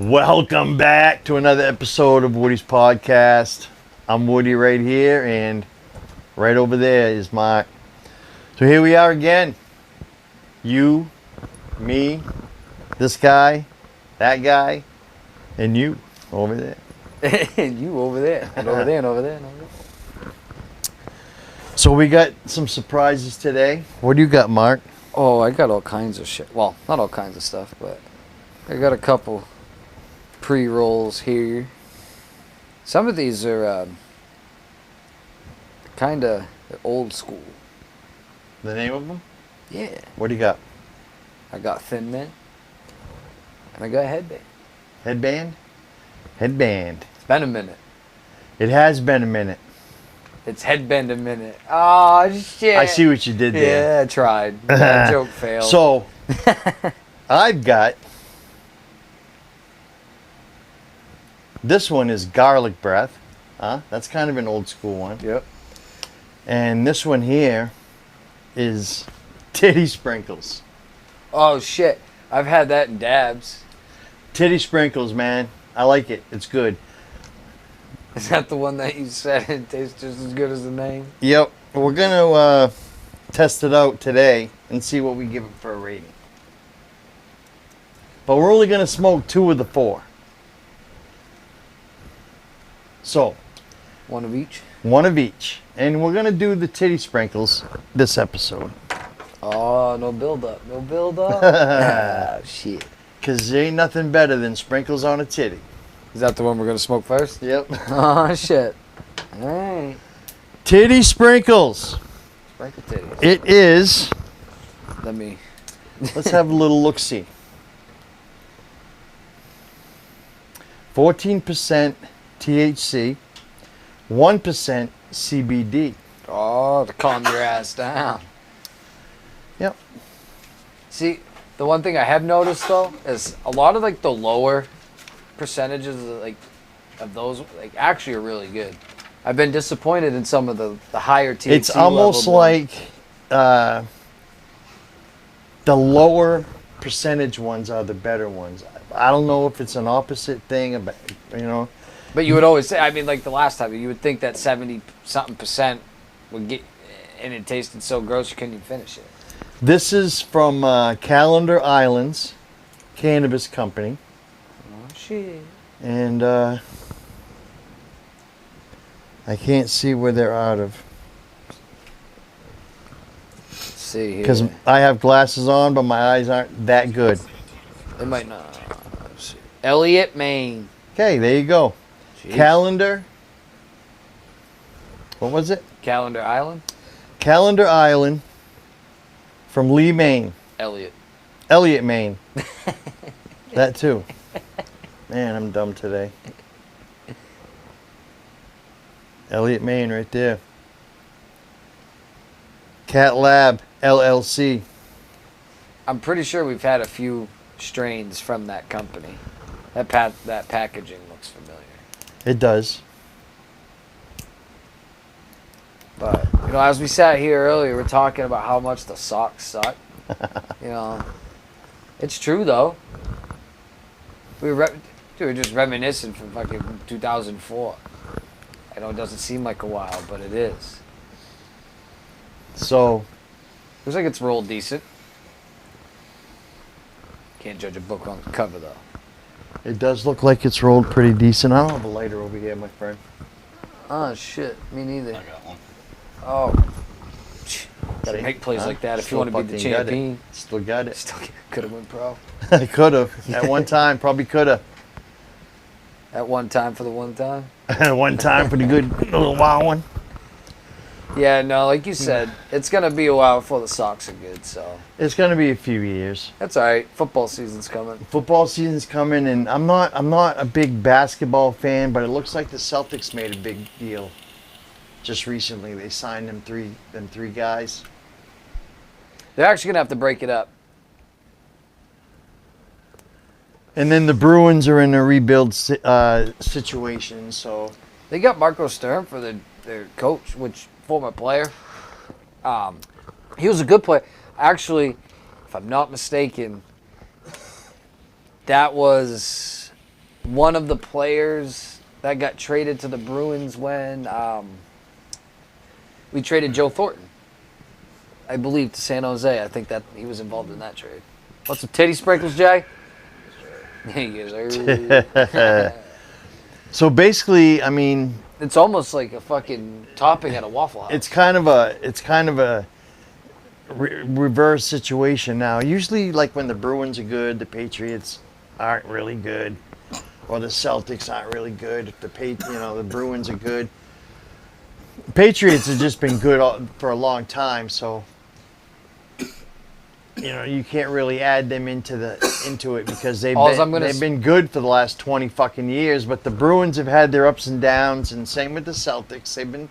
Welcome back to another episode of Woody's Podcast. I'm Woody right here, and right over there is Mark. So here we are again. You, me, this guy, that guy, and you over there. And you over there, and over there, and over there, and over there. So we got some surprises today. What do you got, Mark? Oh, I got all kinds of shit. Well, not all kinds of stuff, but I got a couple pre-rolls here. Some of these are kind of old school. The name of them? Yeah. What do you got? I got Thin Mint, and I got Headband. Headband? Headband. It's been a minute. It has been a minute. It's Headband a minute. Oh, shit. I see what you did there. Yeah, I tried. That joke failed. So, I've got... This one is Garlic Breath. That's kind of an old school one. Yep. And this one here is Titty Sprinkles. Oh, shit. I've had that in dabs. Titty Sprinkles, man. I like it. It's good. Is that the one that you said it tastes just as good as the name? Yep. We're going to test it out today and see what we give it for a rating. But we're only going to smoke 2 of the 4. So, One of each? 1 of each. And we're going to do the Titty Sprinkles this episode. Oh, no build up. No build up. Ah, shit. Because there ain't nothing better than sprinkles on a titty. Is that the one we're going to smoke first? Yep. Oh, shit. All right. Titty Sprinkles. Sprinkle titties. It is. Let me. Let's have a little look-see. 14% THC, 1% CBD. Oh, to calm your ass down. Yep. See, the one thing I have noticed, though, is a lot of, like, the lower percentages of those actually are really good. I've been disappointed in some of the higher THC. It's almost like the lower percentage ones are the better ones. I don't know if it's an opposite thing, but But you would always say, I mean, like the last time, you would think that 70-something% would get, and it tasted so gross you couldn't even finish it. This is from Calendar Islands Cannabis Company. Oh, shit. And I can't see where they're out of. Let's see here. Because I have glasses on, but my eyes aren't that good. They might not. Let's see. Elliott, Maine. Okay, there you go. Jeez. Calendar. What was it? Calendar Island. Calendar Island from Lee, Maine. Elliott, Maine. That too. Man, I'm dumb today. Elliott, Maine, right there. Cat Lab LLC. I'm pretty sure we've had a few strains from that company. That packaging looks familiar. It does. But, as we sat here earlier, we're talking about how much the socks suck. It's true, though. We were just reminiscing from fucking 2004. I know it doesn't seem like a while, but it is. So, Looks like it's rolled decent. Can't judge a book on the cover, though. it does look like it's rolled pretty decent. I don't have a lighter over here, my friend. Oh, shit. Me neither. I got one. Oh. Gotta See? make plays Huh? like that if you Still want to be the fucking got it. champion. Still got it. Still could have went pro. I could have. At one time, probably could have. At one time for the one time. At one time for the good little wild one. Yeah, no, like you said, it's gonna be a while before the socks are good, so It's going to be a few years. that's all right. Football season's coming. Football season's coming, and I'm not a big basketball fan, but it looks like the Celtics made a big deal just recently. They signed them three guys. They're actually gonna have to break it up. And then the Bruins are in a rebuild situation, so They got Marco Sturm for their coach, which former player. He was a good player. Actually, if I'm not mistaken, that was one of the players that got traded to the Bruins when we traded Joe Thornton, I believe, to San Jose. I think that he was involved in that trade. Want some titty sprinkles, Jay? Yes, sir. So basically, I mean, It's almost like a fucking topping at a Waffle House. it's kind of a reverse situation now. Usually, like when the Bruins are good, the Patriots aren't really good, or the Celtics aren't really good. If the Bruins are good. Patriots have just been good for a long time, so you can't really add them into it because they've been good for the last 20 fucking years. But the Bruins have had their ups and downs, and same with the Celtics. They've been,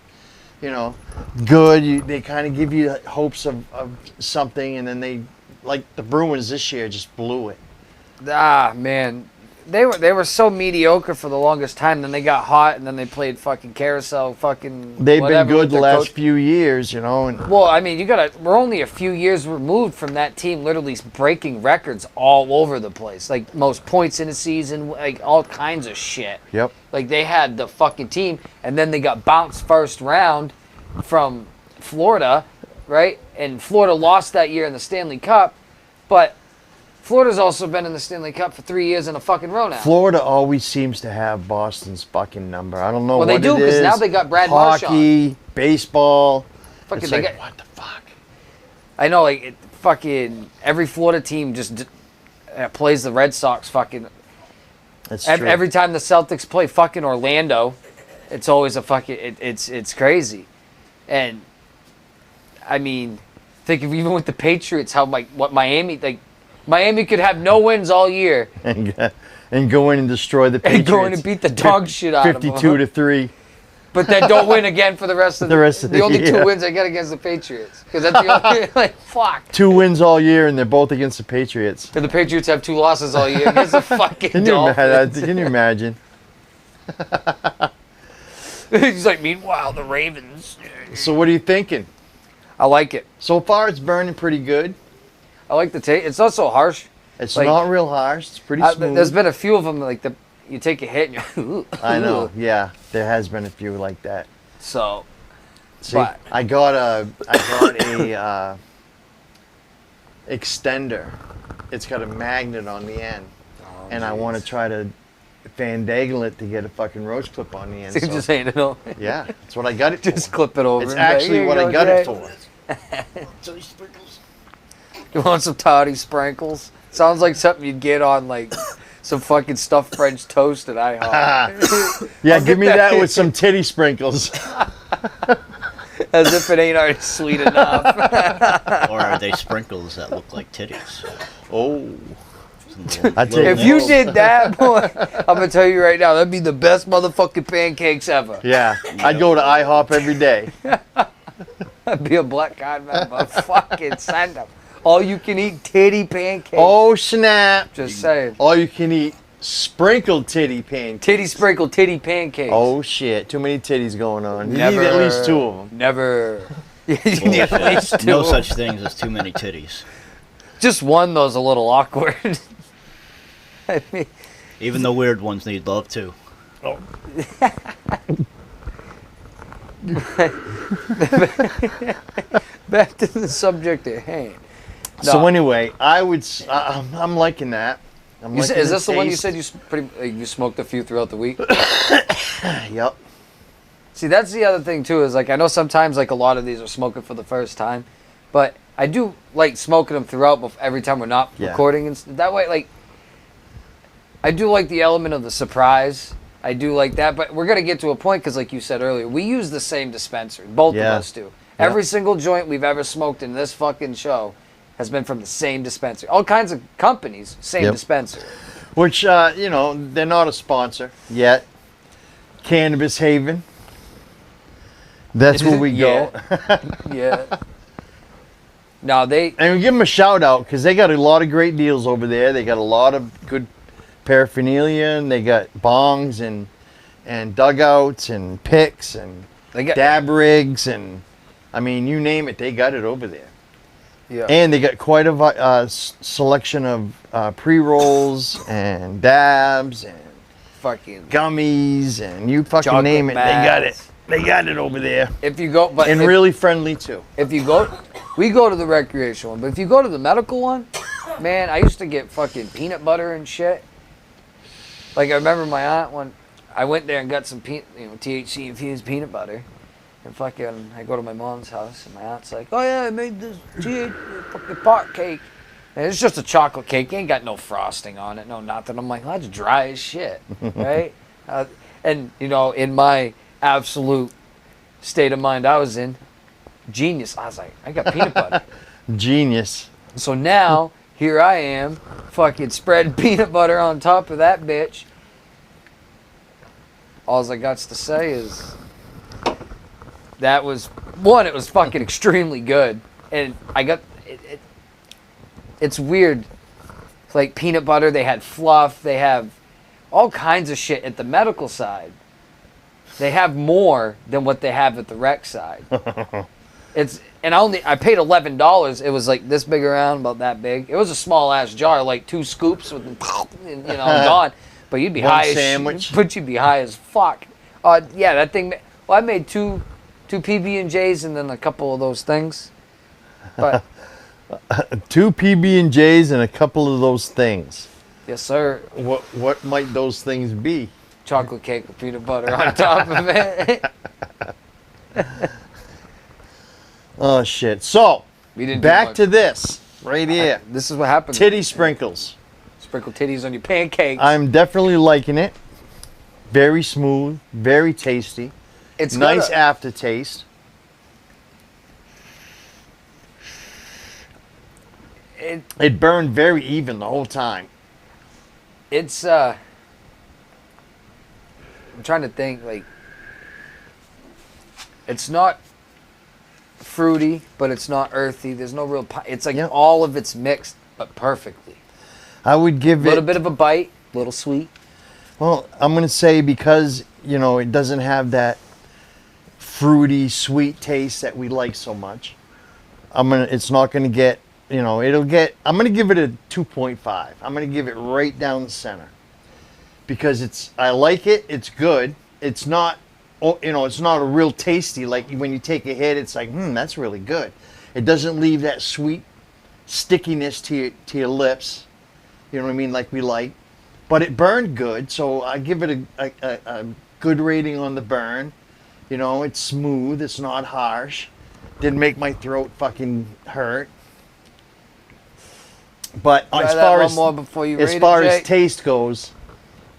good. They kind of give you hopes of something, and then they, like the Bruins this year, just blew it. Ah, man. They were so mediocre for the longest time. Then they got hot, and then they played fucking carousel, fucking. They've whatever been good with the their last coach. few years, And Well, I mean, we're only a few years removed from that team literally breaking records all over the place. Like most points in a season, like all kinds of shit. yep. Like they had the fucking team, and then they got bounced first round from Florida, right? And Florida lost that year in the Stanley Cup, but Florida's also been in the Stanley Cup for 3 years in a fucking row now. Florida always seems to have Boston's fucking number. I don't know Well, what they do, it 'cause is. now they got Brad Marchand. Hockey, baseball. Fucking, It's they like, got- what the fuck? I know, like fucking every Florida team just plays the Red Sox. Fucking That's true. every time the Celtics play fucking Orlando, it's always a fucking it's crazy. And I mean, think of even with the Patriots, how what Miami could have no wins all year and go in and destroy the Patriots. and go in and beat the dog shit out of them. 52-3. But then don't win again for the rest of the only year. 2 wins I get against the Patriots. Because that's the only, like, fuck. 2 wins all year, and they're both against the Patriots. And the Patriots have 2 losses all year against the fucking Can you Dolphins. imagine? He's like, meanwhile, the Ravens. So what are you thinking? I like it. So far, it's burning pretty good. I like the taste. It's not so harsh. It's Like, not real harsh. It's pretty smooth. There's been a few of them, like, you take a hit and you're, ooh, I know. ooh. Yeah, there has been a few like that. So, See, but, I got a extender. It's got a magnet on the end, and I want to try to fandangle it to get a fucking roach clip on the end. so So, just saying it all. yeah, that's what I got it Just for. clip it over. It's and be like, actually "Here what you I go, got it Jay." for. You want some toddy sprinkles? Sounds like something you'd get on, like, some fucking stuffed French toast at IHOP. Yeah, I'll give get me that. that with some titty sprinkles. As if it ain't already sweet enough. Or are they sprinkles that look like titties? Oh, Some I tell you If what. you did that, boy, I'm gonna tell you right now, that'd be the best motherfucking pancakes ever. yeah, I'd go to IHOP every day. I'd be a black card member. Fucking send them. All you can eat titty pancakes. Oh snap! Just saying. All you can eat sprinkled titty pancakes. Titty sprinkle titty pancakes. Oh shit! Too many titties going on. You Never. need at least 2 of them. Never. You need at least two. No such things as too many titties. Just one though's a little awkward. I mean, Even the weird ones need love too. back to the subject at hand. So No. anyway, I'm liking that. I'm You said, liking is this the one you taste. said you smoked a few throughout the week? Yep. See, that's the other thing too. Is like I know sometimes like a lot of these are smoking for the first time, but I do like smoking them throughout. Every time we're not Yeah. recording, and that way, like I do like the element of the surprise. I do like that, but we're gonna get to a point because, like you said earlier, we use the same dispenser. Both Yeah. of us do. Yeah. Every single joint we've ever smoked in this fucking show has been from the same dispenser. All kinds of companies, same Yep. dispenser. Which they're not a sponsor yet. Cannabis Haven. That's where we Yeah. go. Yeah. No, they. And we give them a shout out because they got a lot of great deals over there. They got a lot of good paraphernalia, and they got bongs and dugouts and picks and They got. dab rigs, and I mean, you name it, they got it over there. Yeah. And they got quite a selection of pre-rolls and dabs and fucking gummies, and you fucking chocolate name it. They got it. mats. They got it over there. If you go, but And if, really friendly too. if you go, we go to the recreational one, but if you go to the medical one, man, I used to get fucking peanut butter and shit. Like I remember my aunt when I went there and got some THC infused peanut butter, and fucking I go to my mom's house and my aunt's like, oh yeah, I made this fucking pot cake, and it's just a chocolate cake, it ain't got no frosting on it, no nothing. I'm like, that's dry as shit, right? And you know, in my absolute state of mind I was in, genius. I was like, I got peanut butter. Genius. So now, here I am, fucking spreading peanut butter on top of that bitch. All I got to say is, that was, one, it was fucking extremely good. And I got, it's weird. Like peanut butter, they had fluff, they have all kinds of shit at the medical side. They have more than what they have at the rec side. And I paid $11. It was like this big around, about that big. It was a small ass jar, like 2 scoops with, and, gone. But you'd be One high sandwich. But you'd be high as fuck. Yeah, that thing. Well, I made two PB&Js and then a couple of those things. But 2 PB&Js and a couple of those things. yes, sir. What might those things be? Chocolate cake with peanut butter on top of it. Oh shit. So We didn't do back much. to this right here. This is what happens. Titty sprinkles. Sprinkle titties on your pancakes. I'm definitely liking it. Very smooth, very tasty. It's Nice got aftertaste. It burned very even the whole time. It's I'm trying to think, like, it's not fruity, but it's not earthy. There's no real it's like Yep. all of it's mixed but perfectly. I would A give little it. bit of a bite, a little sweet. Well, I'm gonna say because it doesn't have that fruity, sweet taste that we like so much. It's not gonna get. It'll get. I'm gonna give it a 2.5. I'm gonna give it right down the center because I like it. It's good. It's not. It's not a real tasty. Like when you take a hit, it's like, that's really good. It doesn't leave that sweet stickiness to your lips. You know what I mean? Like we like. But it burned good, so I give it a good rating on the burn. It's smooth. It's not harsh. Didn't make my throat fucking hurt. But Try as that far one as more before you as rate far it, as Jake. taste goes,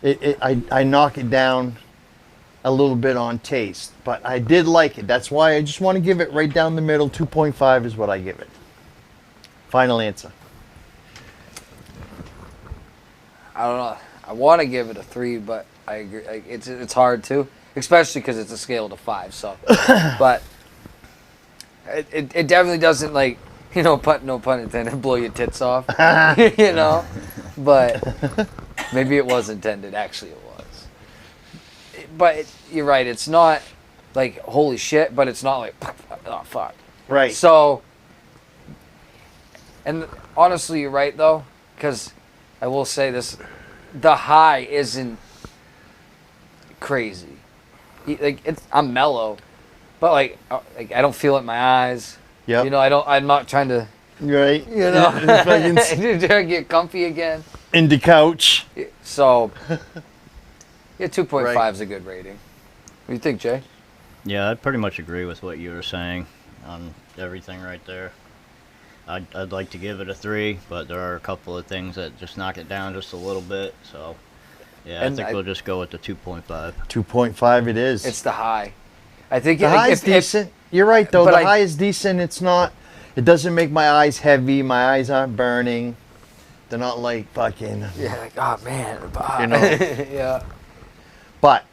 I knock it down a little bit on taste. But I did like it. That's why I just want to give it right down the middle. 2.5 is what I give it. Final answer. I don't know. I want to give it a 3, but I agree. It's hard to, especially because it's a scale to 5. So, but it definitely doesn't, like, no pun intended, blow your tits off. But maybe it was intended. Actually, it was. But you're right. It's not like holy shit, but it's not like oh fuck. Right. So, and honestly, you're right though, because I will say this: the high isn't crazy. I'm mellow, but like I don't feel it in my eyes. Yep. I'm not trying to. Right. Fucking get comfy again. In the couch. So, yeah, 2.5 Right. is a good rating. What do you think, Jay? Yeah, I pretty much agree with what you were saying on everything right there. I'd like to give it a 3, but there are a couple of things that just knock it down just a little bit. So, yeah, And I think I- we'll just go with the 2.5. 2.5 it is. It's the high. I think The high is decent. You're right though. but The I- high is decent. It doesn't make my eyes heavy. My eyes aren't burning. They're not like fucking. Yeah, like, oh man. Yeah. But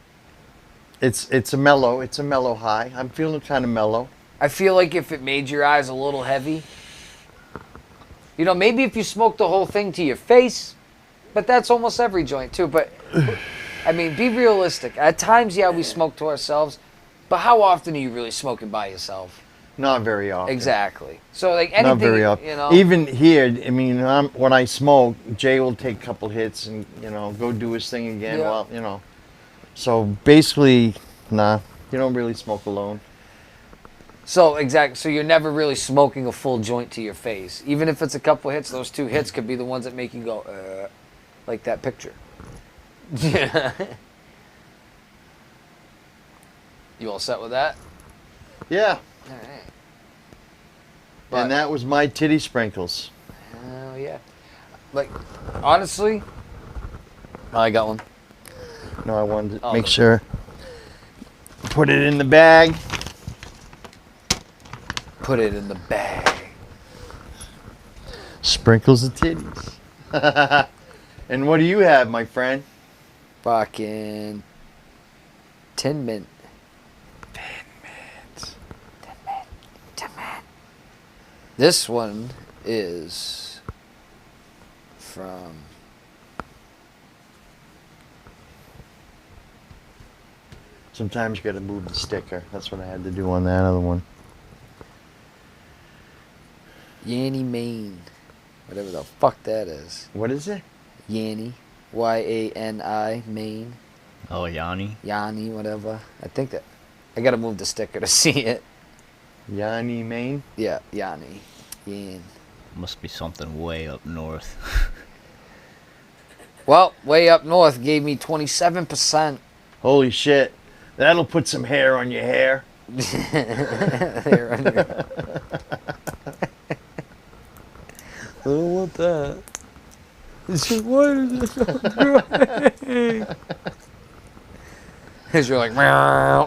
it's a mellow high. I'm feeling kind of mellow. I feel like if it made your eyes a little heavy, maybe if you smoked the whole thing to your face, but that's almost every joint too. But I mean, be realistic. At times, yeah, we smoke to ourselves, but how often are you really smoking by yourself? Not very often. Exactly. So like anything, Not very often. you know. Even here, I mean, when I smoke, Jay will take a couple hits and go do his thing again. Yeah. Well, so basically, nah, you don't really smoke alone. So So you're never really smoking a full joint to your face, even if it's a couple hits. Those 2 hits could be the ones that make you go, like that picture. You all set with that? Yeah. All right. And that was my titty sprinkles. Oh yeah. Like, honestly, I got one. No, I wanted to Oh, make no. sure. Put it in the bag. Put it in the bag. Sprinkles of titties. And what do you have, my friend? Fucking Tin Mint. This one is from Sometimes you gotta move the sticker. That's what I had to do on that other one. Yanni, Maine. Whatever the fuck that is. What is it? Yanni. Y-A-N-I, Maine. Oh, Yanni. Yanni, whatever. I think that. I gotta move the sticker to see it. Yanni, Maine? Yeah, Yanni. Yan. Must be something way up north. Well, way up north gave me 27%. Holy shit. That'll put some hair on your hair. There on your- I don't want that. It's just, why is it so dry? Because you're like, meow.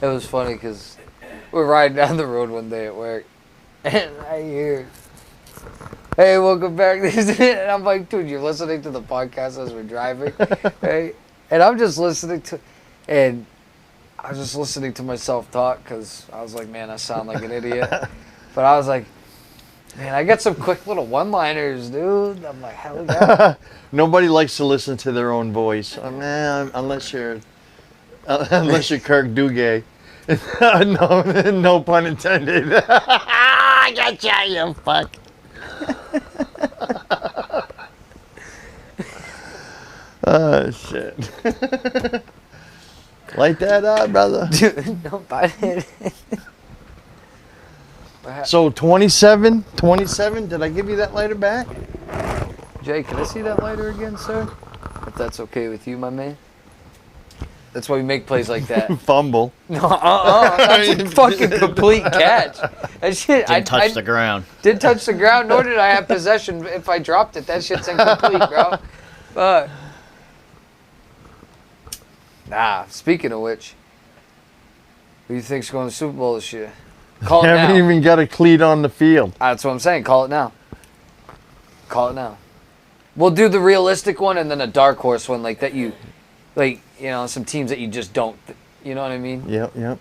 It was funny because we're riding down the road one day at work, and I hear, "Hey, welcome back." And I'm like, "Dude, you're listening to the podcast as we're driving, right?" And I'm just listening to, and I was just listening to myself talk because I was like, "Man, I sound like an idiot." But I was like, "Man, I got some quick little one-liners, dude." I'm like, "Hell yeah!" Nobody likes to listen to their own voice. Man, unless you're Kirk Dougay. No pun intended. I gotcha, you fuck. Oh, shit. Light that up, brother. Dude, no, I didn't. So 27? Did I give you that lighter back? Jay, can I see that lighter again, sir? If that's okay with you, my man. That's why we make plays like that. Fumble. No, that's a fucking complete catch. That shit, Didn't touch the ground. didn't touch the ground, nor did I have possession. If I dropped it, that shit's incomplete, bro. But speaking of which, who do you think's going to the Super Bowl this year? Call it Haven't now. even got a cleat on the field. That's what I'm saying. Call it now. Call it now. We'll do the realistic one and then a dark horse one, like that you, like, you know, some teams that you just don't, you know what I mean? Yep.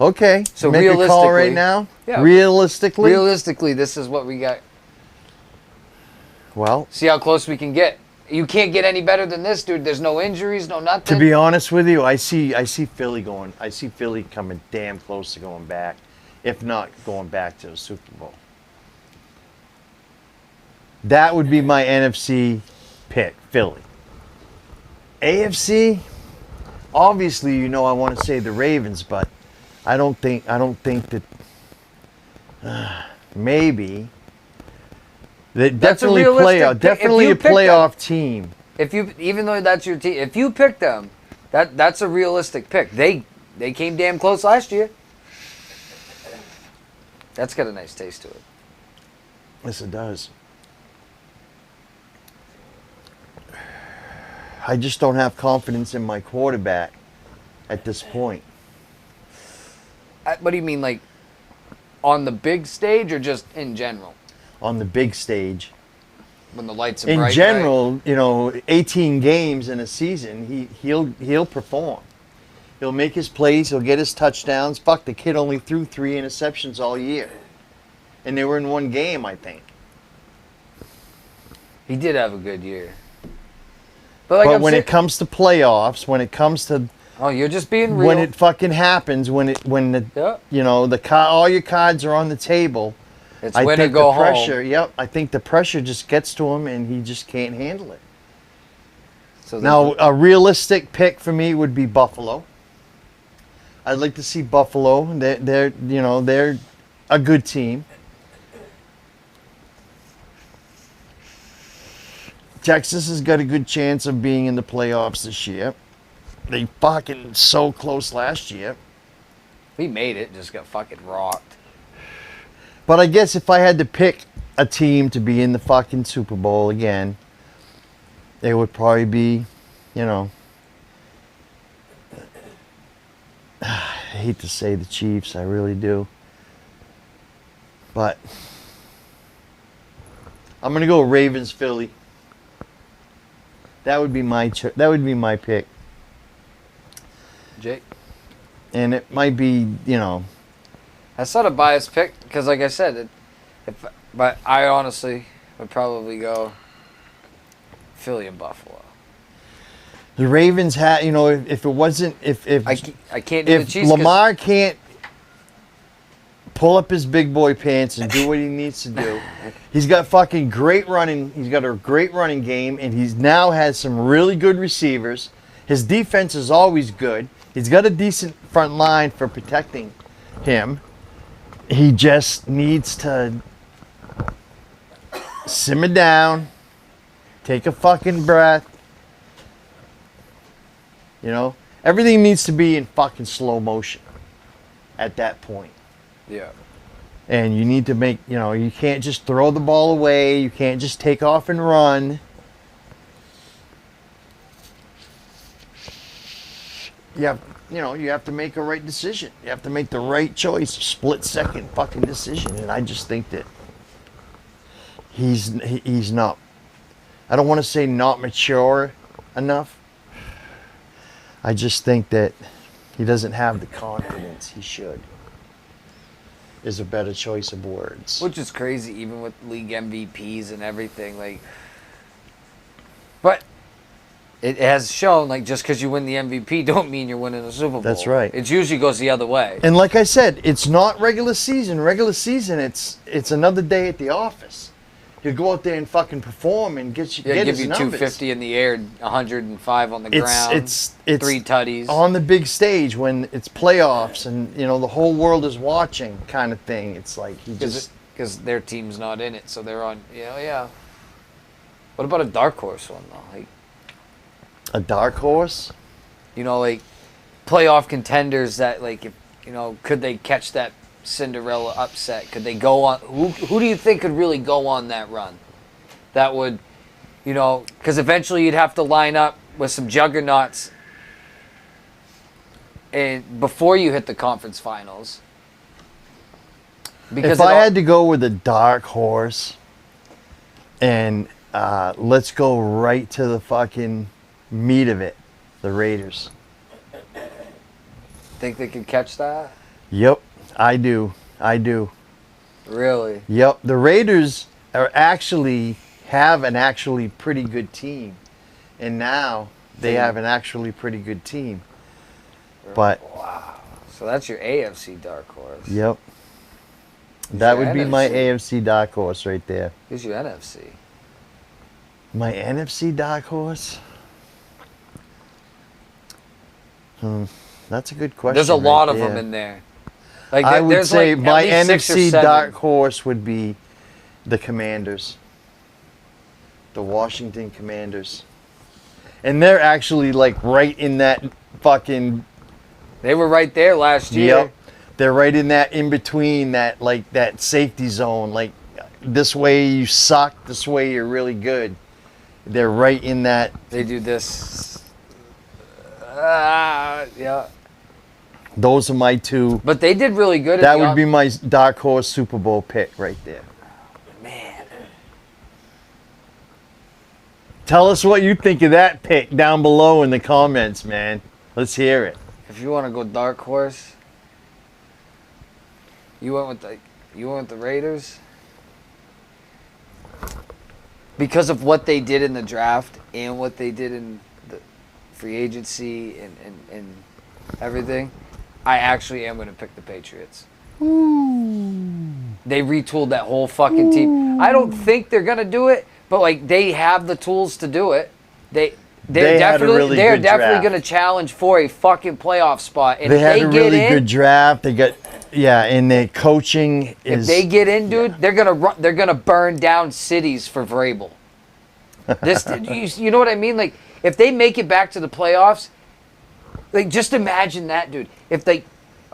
Okay. So make a call right realistically- now. Yeah. Realistically. Realistically, this is what we got. Well, See how close we can get. You can't get any better than this, dude. There's no injuries, no nothing. to be honest with you, I see Philly going. I see Philly coming damn close to going back, if not going back to the Super Bowl. That would be my NFC pick, Philly. AFC, obviously, you know I want to say the Ravens, but I don't think that maybe that That's a definitely realistic playoff, pick. If definitely you a pick playoff team. If you, even though that's your team, if you pick them, that's a realistic pick. They came damn close last year. That's got a nice taste to it. Yes, it does. I just don't have confidence in my quarterback at this point. What do you mean, like on the big stage or just in general? On the big stage. When the lights are In bright, general, 18 games in a season, he'll perform. He'll make his plays, he'll get his touchdowns. Fuck, the kid only threw 3 interceptions all year. And they were in one game, I think. he did have a good year. But like But I'm when saying, it comes to playoffs, when it comes to Oh, you're just being real. when it fucking happens, when the Yeah. all your cards are on the table. It's I win or think go the pressure. home. Yep, I think the pressure just gets to him, and he just can't handle it. So Now, a realistic pick for me would be Buffalo. I'd like to see Buffalo. They're a good team. Texas has got a good chance of being in the playoffs this year. They fucking so close last year. we made it, just got fucking rocked. But I guess if I had to pick a team to be in the fucking Super Bowl again, it would probably be, I hate to say the Chiefs, I really do. But I'm gonna go Ravens Philly. That would be my pick, Jake, and it might be I sort of biased pick because, like I said, but I honestly would probably go Philly and Buffalo. the Ravens had if it wasn't if I can't do the if Chiefs. 'Cause Lamar can't pull up his big boy pants and do what he needs to do. He's got fucking great running. He's got a great running game, and he's now has some really good receivers. His defense is always good. He's got a decent front line for protecting him. He just needs to simmer down, take a fucking breath. Everything needs to be in fucking slow motion at that point. Yeah. And you need to make, you can't just throw the ball away. You can't just take off and run. You have to make a right decision. You have to make the right choice, split second fucking decision. And I just think that he's not, I don't want to say not mature enough. I just think that he doesn't have the confidence he should. Is a better choice of words. Which is crazy, even with league MVPs and everything. But it has shown, just because you win the MVP, don't mean you're winning a Super Bowl. That's right. It usually goes the other way. And like I said, it's not regular season. Regular season, it's another day at the office. You go out there and fucking perform and get Give his you numbers. 250 in the air, 105 on the ground. It's 3 tutties. on the big stage when it's playoffs and the whole world is watching, kind of thing. It's like he just Because their team's not in it, so they're on. Yeah. What about a dark horse one though? a dark horse. Playoff contenders that could they catch that Cinderella upset? Could they go on? Who do you think could really go on that run? That would, because eventually you'd have to line up with some juggernauts, and before you hit the conference finals. Because If I had to go with a dark horse, and let's go right to the fucking meat of it, the Raiders. think they could catch that, Yep, I do. really. Yep, the Raiders have an actually pretty good team, and now they have an actually pretty good team. But Wow. So that's your AFC dark horse. yep, that your would be my NFC? AFC dark horse right there. Who's your NFC? My NFC dark horse. That's a good question. There's a lot right of there. them in there. I would there's say at my least 6 or NFC 7. dark horse would be the Commanders, the Washington Commanders, and they're actually right in that fucking. They were right there last year. Yep, they're right in that in between that that safety zone. This way you suck, this way you're really good. They're right in that. They do this. Yeah. Those are my two. But they did really good. That would be my dark horse Super Bowl pick right there. Man. Tell us what you think of that pick down below in the comments, man. Let's hear it. If you want to go dark horse, you went with the Raiders because of what they did in the draft and what they did free agency and everything, I actually am going to pick the Patriots. They retooled that whole fucking team. I don't think they're going to do it, but like they have the tools to do it. They're had a really definitely good draft. going to challenge for a fucking playoff spot. And They if had they a get really in, good draft. They got and their coaching if is. they get in, dude, they're gonna burn down cities for Vrabel. You know what I mean? Like if they make it back to the playoffs, like just imagine that, dude. If a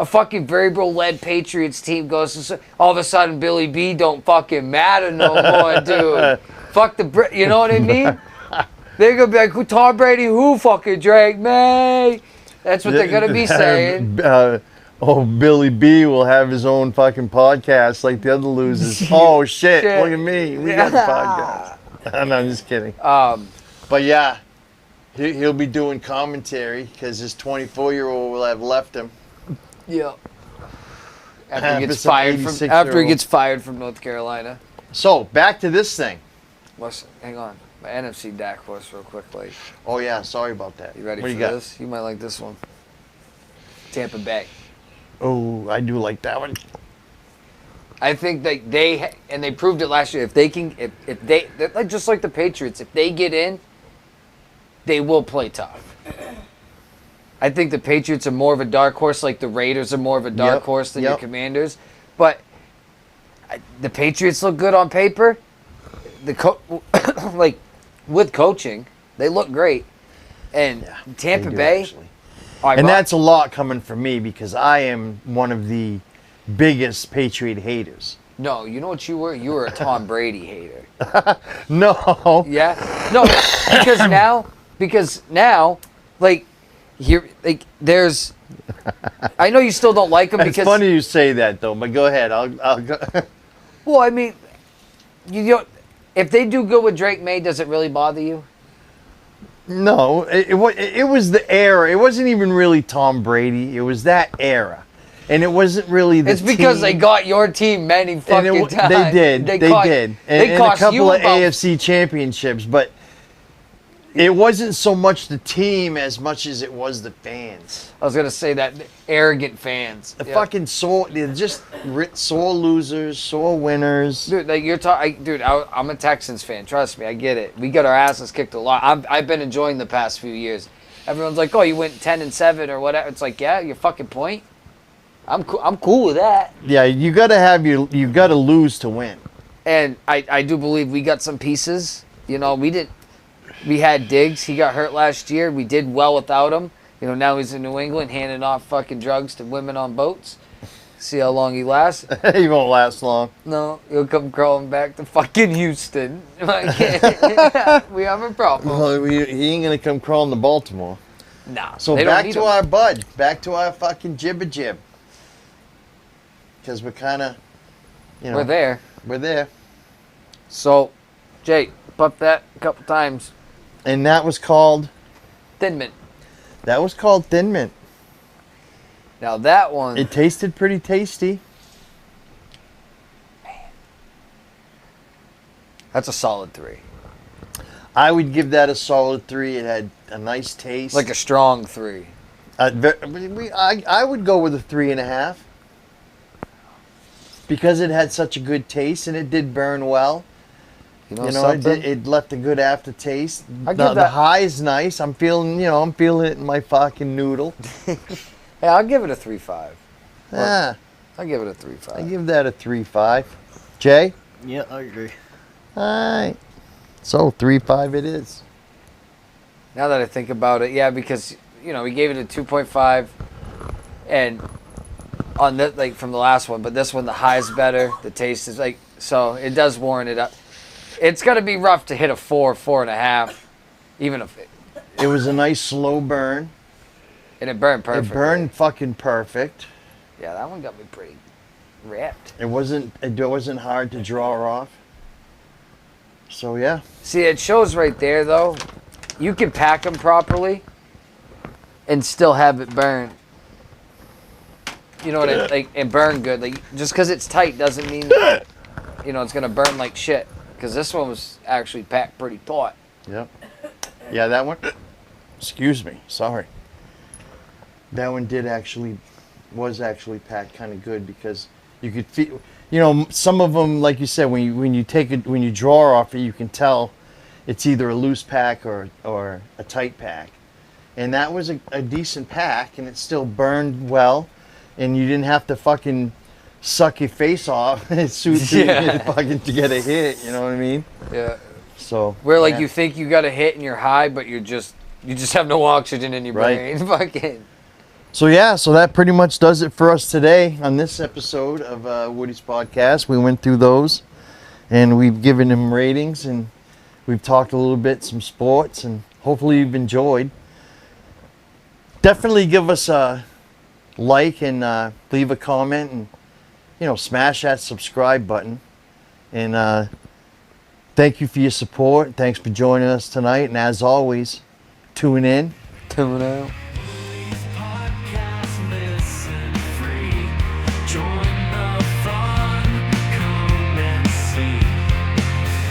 fucking Vrabel-led Patriots team goes to all of a sudden Billy B don't fucking matter no more, dude. Fuck you know what I mean? They're gonna be like, who Tom Brady? Who fucking Drake? Me? That's what they're gonna be saying. Billy B will have his own fucking podcast like the other losers. Oh shit! Look at me. We got the podcast. No, I'm just kidding. But yeah, he'll be doing commentary because his 24-year-old will have left him. Yeah. After he Happens gets to fired 86-year-old. from North Carolina. So back to this thing. Hang on. My NFC dark horse real quick, like. Oh yeah, sorry about that. You ready what for you got? this? You might like this one. Tampa Bay. Oh, I do like that one. I think that they proved it last year. If they can, if they like just like the Patriots, if they get in, they will play tough. I think the Patriots are more of a dark horse, like the Raiders are more of a dark horse than your Commanders. But the Patriots look good on paper. Like with coaching, they look great. And Tampa They do, Bay, actually. And that's a lot coming from me because I am one of the biggest Patriot haters. no, you know what you were? You were a Tom Brady hater. No. Yeah. No, because now, like, there's. I know you still don't like him It's because. funny you say that though, but go ahead. I'll go. Well, I mean, if they do good with Drake May, does it really bother you? No, it was the era. It wasn't even really Tom Brady. It was that era, and it wasn't really the. It's because team. they got your team many fucking times. They did. They did. And a cost you couple of about AFC championships, but it wasn't so much the team as much as it was the fans. I was gonna say that arrogant fans. The fucking they're just sore losers, sore winners. Dude, like you're talking, dude. I'm a Texans fan. Trust me, I get it. We got our asses kicked a lot. I've been enjoying the past few years. Everyone's like, "Oh, you went 10-7 or whatever." It's like, yeah, your fucking point. I'm cool with that. Yeah, you gotta lose to win. And I do believe we got some pieces. You know, we had Diggs. He got hurt last year. We did well without him. You know, now he's in New England handing off fucking drugs to women on boats. See how long he lasts. He won't last long. No, he'll come crawling back to fucking Houston. We have a problem. Well, he ain't gonna come crawling to Baltimore. Nah. So they don't back need to him. our bud. Back to our fucking jib. Because we're kind of, We're there. We're there. So, Jay, puff that a couple times. And that was called Thin Mint. Thin Mint. Now that one. It tasted pretty tasty. That's a solid 3. I would give that a solid 3. It had a nice taste. Like a strong 3. I would go with a 3.5. Because it had such a good taste and it did burn well. You know something? It left a good aftertaste. I give The that- high is nice. I'm feeling it in my fucking noodle. Hey, I'll give it a 3.5. Yeah, I'll give it a I 3.5. give that a 3.5. Jay? Yeah, I agree. Alright. So 3.5 it is. Now that I think about it, yeah, because we gave it a 2.5, and on that, like from the last one, but this one the high is better, the taste is so it does warrant it up. It's gonna be rough to hit a 4.5, even if It was a nice slow burn. and it burned perfect. It burned fucking perfect. Yeah, that one got me pretty ripped. It wasn't hard to draw off. So yeah. See, it shows right there though. You can pack them properly and still have it burn. You know what I like? And burn good. Like just because it's tight doesn't mean it's gonna burn like shit. Because this one was actually packed pretty taut. Yep. Yeah, that one. Excuse me. Sorry. That one was actually packed kind of good because you could feel, some of them, like you said, when you draw off it, you can tell it's either a loose pack or a tight pack. And that was a decent pack, and it still burned well, and you didn't have to fucking suck your face off fucking to get a hit. You know what I mean? Yeah. So where like yeah. you think you got a hit and you're high, but you just have no oxygen in your Right. brain. Fucking. So yeah, so that pretty much does it for us today on this episode of Woody's podcast. We went through those, and we've given them ratings, and we've talked a little bit some sports, and hopefully you've enjoyed. Definitely give us a like and leave a comment, and smash that subscribe button. And thank you for your support. Thanks for joining us tonight. And as always, tune in. Tune out. Podcast, listen free. Join the fun, come and see.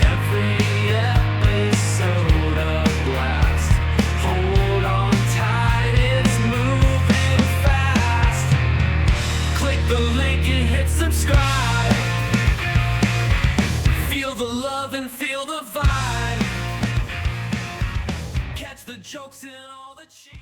Every episode a blast. Hold on tight, it's moving fast. Click the link and hit subscribe. Feel the love and feel the vibe. Catch the jokes and all the cheese.